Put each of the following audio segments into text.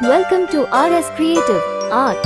Welcome to RS Creative Art.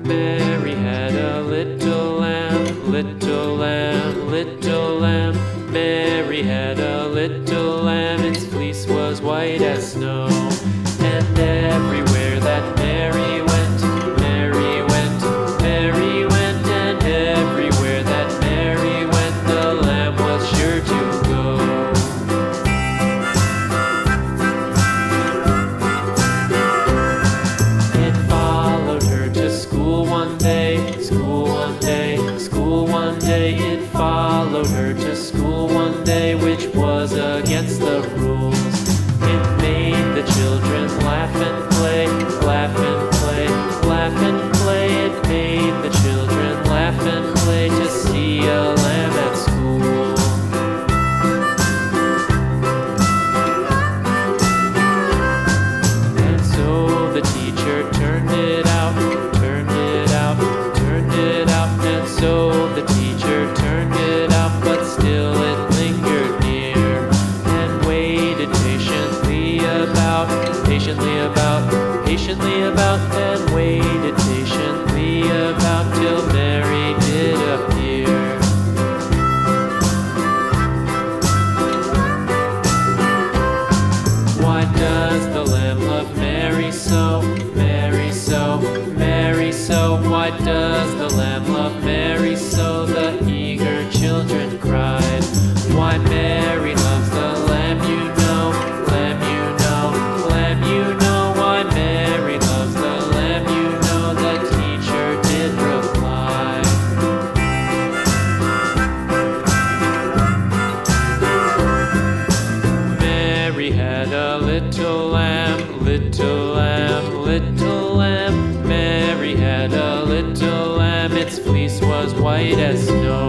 Mary had a little lamb, little lamb, little lamb. Mary had a little lamb, its fleece was white as snow. And everywhere that Mary went, Mary went, Mary went. And everywhere that Mary went, the lamb was sure to go. It followed her to school one day, school one day, school one day. It followed her to school one day, which was against the rules. It made the children laugh and play, laugh and play, laugh and play. It made the children laugh and play to see a lamb at school. And so the teacher turned it out, turned it out, turned it out. And so the teacher turned it out, but still it lingered near and waited white as snow.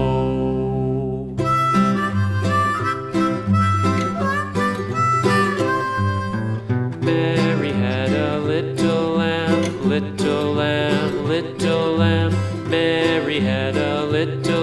Mary had a little lamb, little lamb, little lamb. Mary had a little